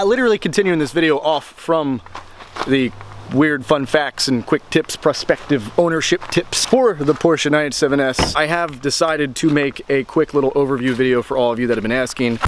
Literally continuing this video off from the weird fun facts and quick tips, prospective ownership tips for the Porsche 987S. I have decided to make a quick little overview video for all of you that have been asking.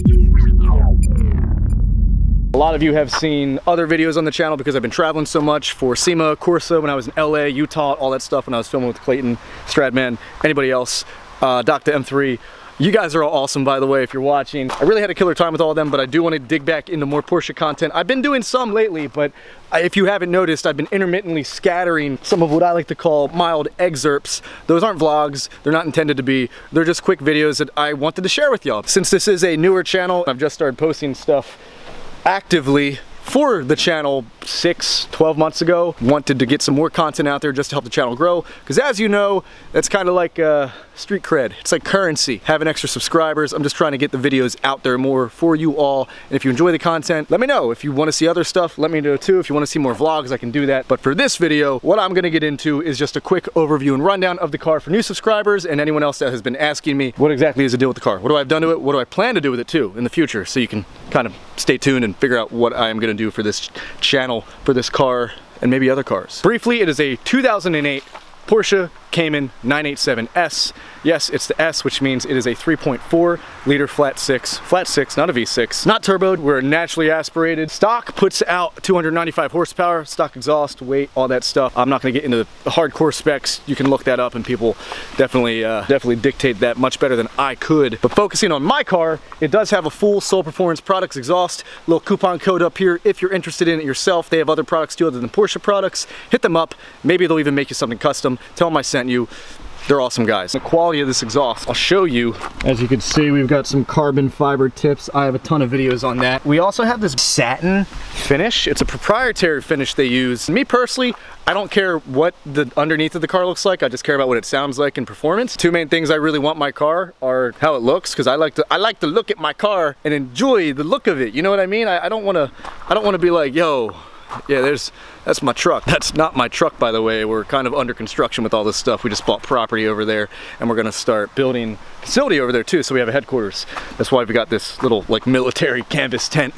A lot of you have seen other videos on the channel because I've been traveling so much for SEMA, Corsa when I was in LA, Utah, all that stuff when I was filming with Clayton, Stradman, anybody else, Dr. M3. You guys are all awesome, by the way, if you're watching. I really had a killer time with all of them, but I do want to dig back into more Porsche content. I've been doing some lately, but if you haven't noticed, I've been intermittently scattering some of what I like to call mild excerpts. Those aren't vlogs, they're not intended to be. They're just quick videos that I wanted to share with y'all. Since this is a newer channel, I've just started posting stuff actively for the channel 12 months ago. Wanted to get some more content out there just to help the channel grow, because as you know, that's kind of like street cred. It's like currency, having extra subscribers. I'm just trying to get the videos out there more for you all, and if you enjoy the content, let me know. If you want to see other stuff, let me know too. If you want to see more vlogs, I can do that. But for this video, what I'm going to get into is just a quick overview and rundown of the car for new subscribers and anyone else that has been asking me what exactly is the deal with the car. What do I have done to it? What do I plan to do with it too in the future? So you can kind of stay tuned and figure out what I am going to do for this channel, for this car, and maybe other cars. Briefly, it is a 2008 Porsche Cayman 987S. Yes, it's the S, which means it is a 3.4 liter flat six, not a V6, not turboed. We're naturally aspirated. Stock puts out 295 horsepower, stock exhaust, weight, all that stuff. I'm not gonna get into the hardcore specs. You can look that up and people definitely dictate that much better than I could. But focusing on my car, it does have a full Soul Performance Products exhaust. Little coupon code up here if you're interested in it yourself. They have other products too other than Porsche products. Hit them up. Maybe they'll even make you something custom. Tell them I sent you. They're awesome guys. The quality of this exhaust, I'll show you. As you can see, we've got some carbon fiber tips. I have a ton of videos on that. We also have this satin finish. It's a proprietary finish they use. Me personally, I don't care what the underneath of the car looks like. I just care about what it sounds like in performance. Two main things I really want my car are how it looks, because I like to look at my car and enjoy the look of it. You know what I mean? I don't want to be like, yo, yeah, that's my truck. That's not my truck, by the way. We're kind of under construction with all this stuff. We just bought property over there, and we're gonna start building a facility over there too, so we have a headquarters. That's why we got this little like military canvas tent.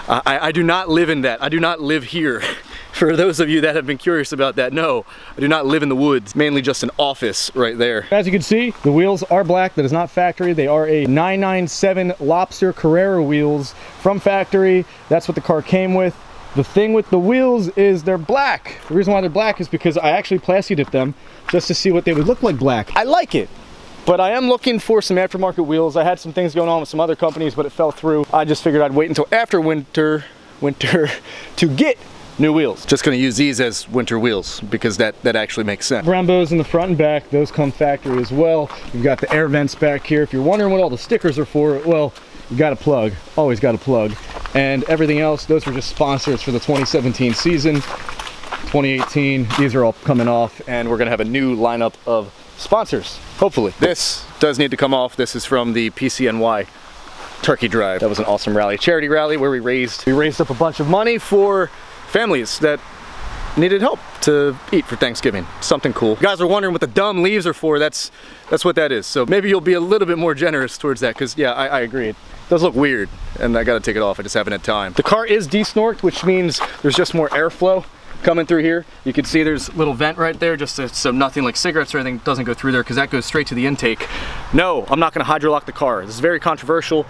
I do not live in that. I do not live here. For those of you that have been curious about that, no, I do not live in the woods. Mainly just an office right there. As you can see, the wheels are black. That is not factory. They are a 997 Lobster Carrera wheels from factory. That's what the car came with. The thing with the wheels is they're black. The reason why they're black is because I actually plasti dipped them just to see what they would look like black. I like it, but I am looking for some aftermarket wheels. I had some things going on with some other companies, but it fell through. I just figured I'd wait until after winter to get new wheels. Just gonna use these as winter wheels because that actually makes sense. Brembos in the front and back, those come factory as well. You've got the air vents back here. If you're wondering what all the stickers are for, well, you got a plug, always got a plug. And everything else, those were just sponsors for the 2017 season. 2018, these are all coming off, and we're gonna have a new lineup of sponsors, hopefully. This does need to come off. This is from the PCNY Turkey Drive. That was an awesome rally, charity rally, where we raised up a bunch of money for families that needed help to eat for Thanksgiving. Something cool. You guys are wondering what the dumb leaves are for. That's what that is. So maybe you'll be a little bit more generous towards that, because yeah, I agree. It does look weird, and I gotta take it off. I just haven't had time. The car is de-snorked, which means there's just more airflow coming through here. You can see there's a little vent right there, just so nothing like cigarettes or anything doesn't go through there, because that goes straight to the intake. No, I'm not gonna hydrolock the car. This is very controversial.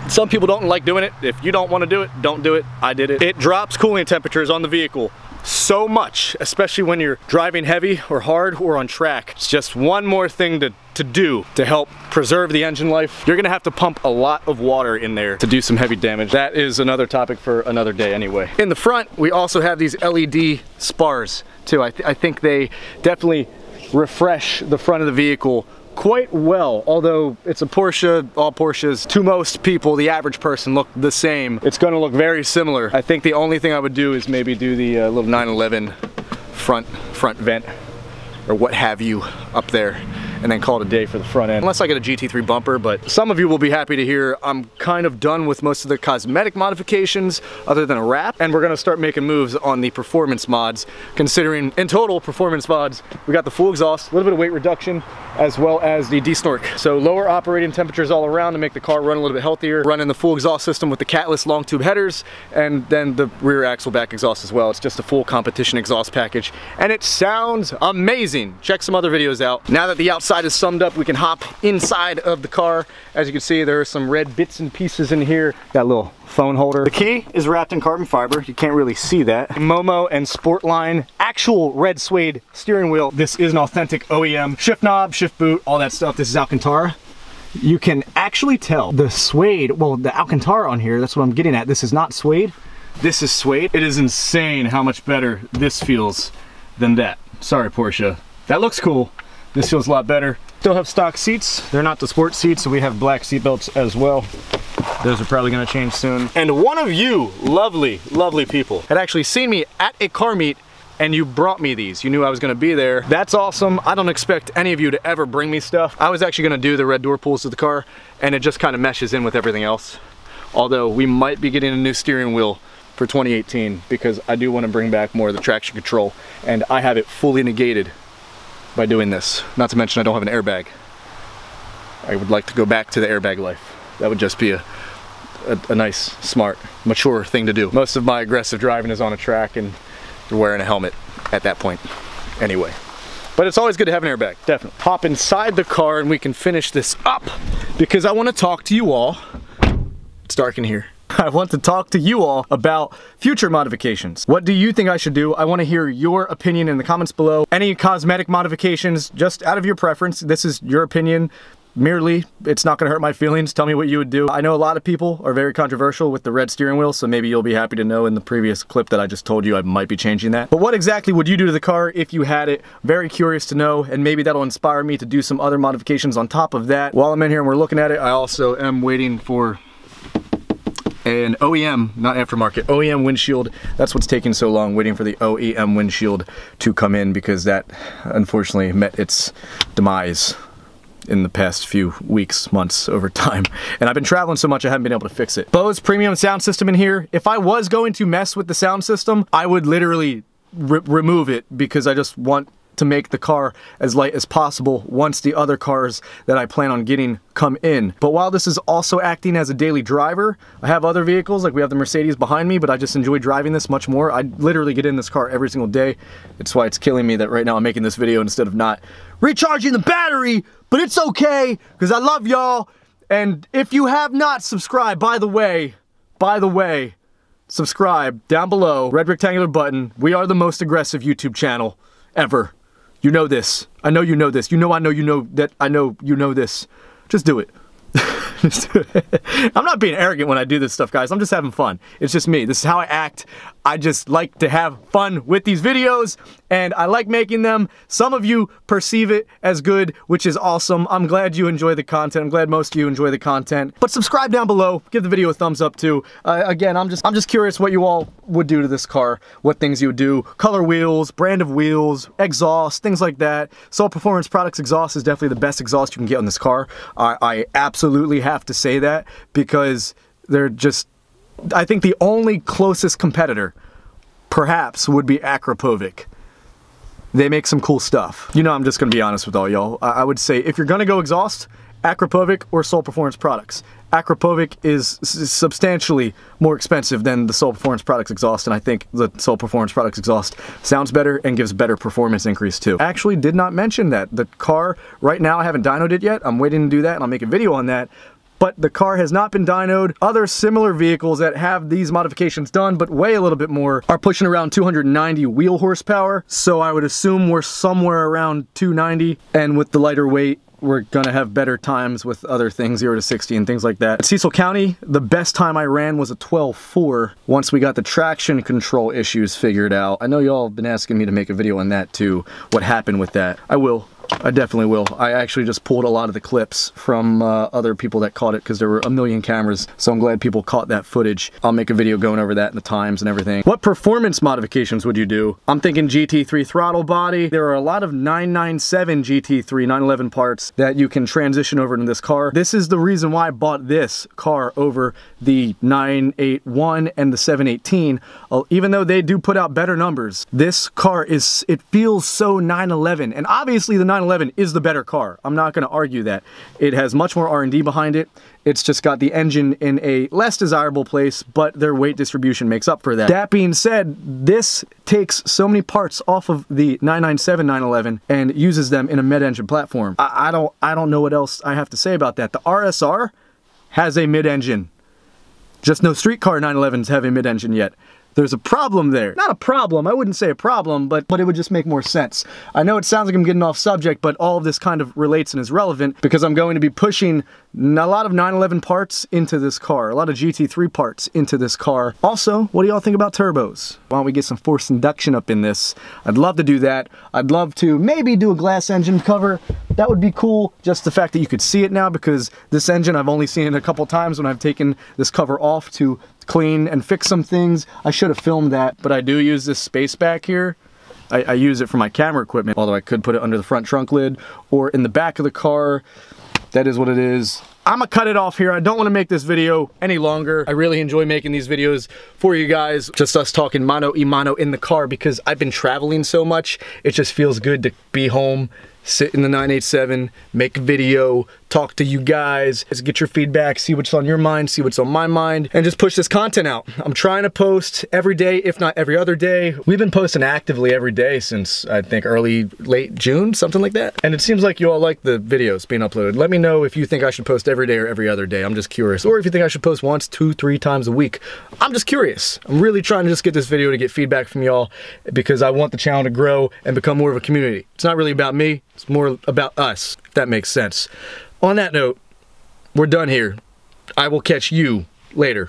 Some people don't like doing it. If you don't want to do it, don't do it. I did it. It drops cooling temperatures on the vehicle so much, especially when you're driving heavy or hard or on track. It's just one more thing to do to help preserve the engine life. You're gonna have to pump a lot of water in there to do some heavy damage. That is another topic for another day anyway. In the front, we also have these LED spars too. I think they definitely refresh the front of the vehicle quite well. Although it's a Porsche, all Porsches, to most people, the average person, look the same. It's gonna look very similar. I think the only thing I would do is maybe do the little 911 front vent or what have you up there. and then call it a day for the front end. Unless I get a GT3 bumper, but some of you will be happy to hear I'm kind of done with most of the cosmetic modifications other than a wrap, and we're gonna start making moves on the performance mods, considering in total performance mods, we got the full exhaust, a little bit of weight reduction, as well as the de-snork. So lower operating temperatures all around to make the car run a little bit healthier, running the full exhaust system with the catless long tube headers, and then the rear axle back exhaust as well. It's just a full competition exhaust package, and it sounds amazing. Check some other videos out. Now that the outside is summed up, we can hop inside of the car. As you can see, there are some red bits and pieces in here. Got a little phone holder. The key is wrapped in carbon fiber. You can't really see that. Momo and Sportline actual red suede steering wheel. This is an authentic OEM. Shift knob, shift boot, all that stuff. This is Alcantara. You can actually tell the suede, well, the Alcantara on here, that's what I'm getting at. This is not suede. This is suede. It is insane how much better this feels than that. Sorry, Porsche. That looks cool. This feels a lot better. Still have stock seats. They're not the sport seats, so we have black seat belts as well. Those are probably gonna change soon. And one of you lovely, lovely people had actually seen me at a car meet and you brought me these. You knew I was gonna be there. That's awesome. I don't expect any of you to ever bring me stuff. I was actually gonna do the red door pulls to the car, and it just kind of meshes in with everything else. Although we might be getting a new steering wheel for 2018 because I do want to bring back more of the traction control, and I have it fully negated by doing this. Not to mention I don't have an airbag. I would like to go back to the airbag life. That would just be a nice, smart, mature thing to do. Most of my aggressive driving is on a track and you're wearing a helmet at that point anyway. But it's always good to have an airbag, definitely. Hop inside the car and we can finish this up because I want to talk to you all. It's dark in here. I want to talk to you all about future modifications. What do you think I should do? I want to hear your opinion in the comments below. Any cosmetic modifications, just out of your preference. This is your opinion. Merely, it's not gonna hurt my feelings. Tell me what you would do. I know a lot of people are very controversial with the red steering wheel, so maybe you'll be happy to know in the previous clip that I just told you I might be changing that. But what exactly would you do to the car if you had it? Very curious to know, and maybe that'll inspire me to do some other modifications on top of that. While I'm in here and we're looking at it, I also am waiting for an OEM, not aftermarket, OEM windshield. That's what's taking so long, waiting for the OEM windshield to come in because that unfortunately met its demise in the past few weeks, months, over time. And I've been traveling so much I haven't been able to fix it. Bose premium sound system in here. If I was going to mess with the sound system, I would literally remove it because I just want to make the car as light as possible once the other cars that I plan on getting come in. But while this is also acting as a daily driver, I have other vehicles, like we have the Mercedes behind me, but I just enjoy driving this much more. I literally get in this car every single day. It's why it's killing me that right now I'm making this video instead of not recharging the battery, but it's okay, because I love y'all. And if you have not subscribed, by the way, subscribe down below, red rectangular button. We are the most aggressive YouTube channel ever. You know this. I know you know this. You know I know you know that I know you know this. Just do it. Just do it. I'm not being arrogant when I do this stuff, guys. I'm just having fun. It's just me. This is how I act. I just like to have fun with these videos, and I like making them. Some of you perceive it as good, which is awesome. I'm glad you enjoy the content. I'm glad most of you enjoy the content. But subscribe down below. Give the video a thumbs up too. Again, I'm just curious what you all would do to this car. What things you would do. Color wheels, brand of wheels, exhaust, things like that. Soul Performance Products exhaust is definitely the best exhaust you can get on this car. I absolutely have to say that because they're just, I think the only closest competitor perhaps would be Akrapovic. They make some cool stuff. You know, I'm just gonna be honest with all y'all. I would say if you're gonna go exhaust, Akrapovic or Soul Performance Products. Akrapovic is substantially more expensive than the Soul Performance Products exhaust, and I think the Soul Performance Products exhaust sounds better and gives better performance increase too. I actually did not mention that. The car, right now I haven't dynoed it yet. I'm waiting to do that and I'll make a video on that. But the car has not been dynoed. Other similar vehicles that have these modifications done but weigh a little bit more are pushing around 290 wheel horsepower. So I would assume we're somewhere around 290, and with the lighter weight, we're gonna have better times with other things, 0 to 60 and things like that. At Cecil County, the best time I ran was a 12.4 once we got the traction control issues figured out. I know y'all have been asking me to make a video on that too, what happened with that. I will. I definitely will. I actually just pulled a lot of the clips from other people that caught it because there were a million cameras, so I'm glad people caught that footage. I'll make a video going over that and the times and everything. What performance modifications would you do? I'm thinking GT3 throttle body. There are a lot of 997 GT3 911 parts that you can transition over into this car. This is the reason why I bought this car over the 981 and the 718. Even though they do put out better numbers, this car it feels so 911, and obviously the 911 is the better car. I'm not going to argue that. It has much more R&D behind it. It's just got the engine in a less desirable place, but their weight distribution makes up for that. That being said, this takes so many parts off of the 997 911 and uses them in a mid-engine platform. I don't know what else I have to say about that. The RSR has a mid-engine. Just no streetcar 911s have a mid-engine yet. There's a problem there. Not a problem, I wouldn't say a problem, but it would just make more sense. I know it sounds like I'm getting off subject, but all of this kind of relates and is relevant because I'm going to be pushing a lot of 911 parts into this car, a lot of GT3 parts into this car. Also, what do y'all think about turbos? Why don't we get some forced induction up in this? I'd love to do that. I'd love to maybe do a glass engine cover. That would be cool, just the fact that you could see it now, because this engine, I've only seen it a couple times when I've taken this cover off to clean and fix some things. I should have filmed that, but I do use this space back here. I use it for my camera equipment, although I could put it under the front trunk lid or in the back of the car. That is what it is. I'm gonna cut it off here. I don't want to make this video any longer. I really enjoy making these videos for you guys. Just us talking mano y mano in the car because I've been traveling so much. It just feels good to be home, sit in the 987, make a video, talk to you guys, just get your feedback, see what's on your mind, see what's on my mind, and just push this content out. I'm trying to post every day, if not every other day. We've been posting actively every day since, I think, late June, something like that. And it seems like you all like the videos being uploaded. Let me know if you think I should post every day or every other day. I'm just curious. Or if you think I should post once, 2, 3 times a week. I'm just curious. I'm really trying to just get this video to get feedback from y'all because I want the channel to grow and become more of a community. It's not really about me. It's more about us, if that makes sense. On that note, we're done here. I will catch you later.